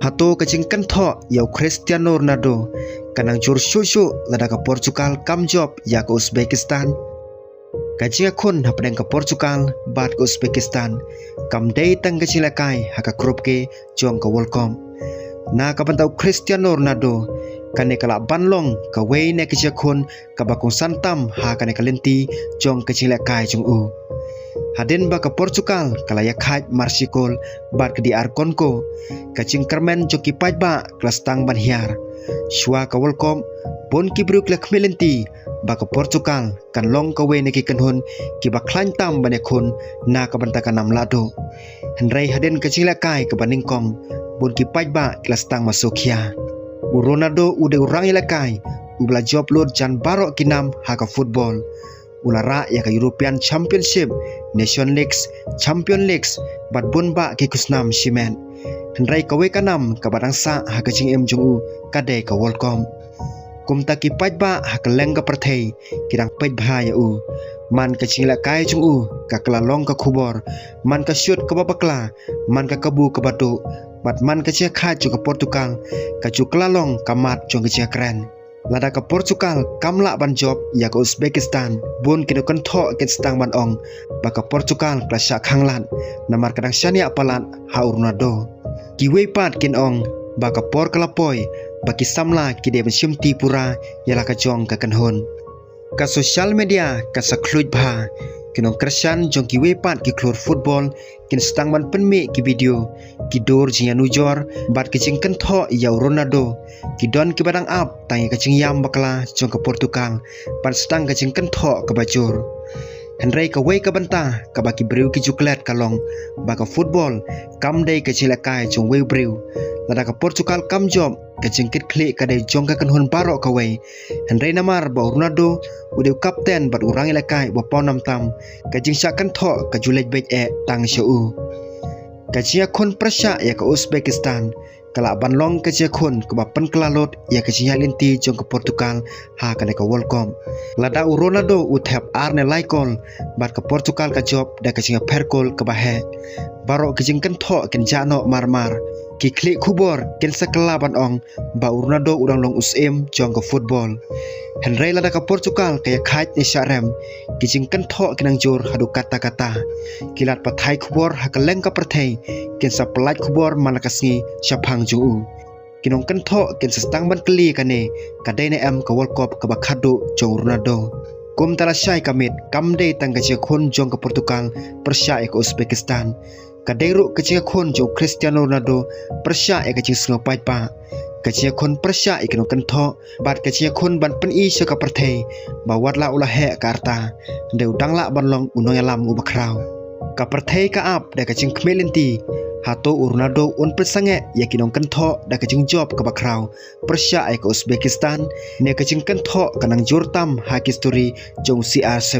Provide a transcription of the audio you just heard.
Hato kacing kentho yau Cristiano Ronaldo kanang jur shushu lada ke Portugal kam job ya ke Uzbekistan. Kacing akun hapadeng ke Portugal bat ke Uzbekistan kam day tang kacing lakai haka grup ke jong ke World Cup. Na kabantau Cristiano Ronaldo kane kala banlong ka wei ne kacing akun ka bakung santam ha kane kalenti jong kacing lakai jong u. Hadin ba ke Portugal kala ya khaj marsikol bat ke di Arkonko kacing kermen joki pajba kelas tang ban hiar shua ka World Cup bon ki bruk lek melenti ba ke Portugal kan long ka we ne ki kanhun ki ba klan tam ban ekun na ka banta kanam lado henrei hadin kacing lakai ke baningkong bon ki pajba kelas tang masukia Ronaldo ude urang ilakai ubla job lod jan barok kinam ha ka football ulara ya ka European Championship, Nation Leagues, Champion Leagues, bat bun ba ki kusnam simen. Henrai kawe kanam ka badangsa ha ka jing em jung u kade ka World Cup. Kum ta ki paj ba ha ka leng ka perthei kirang pej bha ya u. Man ka jing la kai jung u ka klalong ka khubor, man ka shoot ka babakla, man ka kabu ka batu, bat man ka chia kha ju ka Portugal, ka ju klalong ka mat jong ka chia kren. Lada ke Portugal kamla ban job ya ke Uzbekistan bun kino kentho ket stang ban ong ba ke Portugal klasya khanglan namar kadang syania palat ha Ronaldo kiwe pat kin ong ba ke por kelapoi ba ki samla ki de simti pura yala ka jong ka kanhon ka social media ka sakluj bha kinong kersan jong kiwe pat ki klur football kin stang ban penme ki video ki dor jing nujor bat ki jing kentho ya Ronaldo ki don ki badang up tang ka jing yam bakla jong ke Portugal pat stang ka jing kentho ka bajur henrei ka wei ka banta ka ba ki breu ki juklet kalong ba ka football kam dei ka chilakai jong wei breu lada ka Portugal kam job ka jing kit klik ka dei jong ka kanhun barok ka wei henrei namar ba Ronaldo udah kapten bat urang ilakai ba ponam tam ka jing syak kentho ka julej bej e tang shau ka jia khon prasya ya ka Uzbekistan kala banlong ka jia khon ka ba pen klalot ya ka jia linti jong ka Portugal ha ka ka World Cup lada Ronaldo uthap arne laikol bat ka Portugal ka job da ka jia perkol ka ba he barok ka jing kentho ken jano marmar ki klik khubor ken sakla ban ong ba Ronaldo urang long usem jong ka football henrei lada ka Portugal kaya khaj ni syarem ki jing kentho kenang jur hadu kata-kata kilat pathai khubor hakaleng ka perthei ken sa pelaj khubor manakasngi syapang juu kinong kentho ken sestang ban keli kane kadai ne am ka World Cup ka bakhadu jong Ronaldo kum tala syai kamit kamde tang ka khon jong ka Portugal persya ka Uzbekistan kadai ru ka khon jong Cristiano Ronaldo persya ka jing sngopai pa kacia khon persya ikno kentho bat kacia khon ban pen i ka perthei ba watla ulah he ka arta de udangla banlong unong alam u bakrau ka perthei ka ap de kacing khmelenti hato Ronaldo un persange yakinong kentho da kacing job ka bakrau persya ka Uzbekistan ne kacing kentho kanang jurtam ha history jong CR7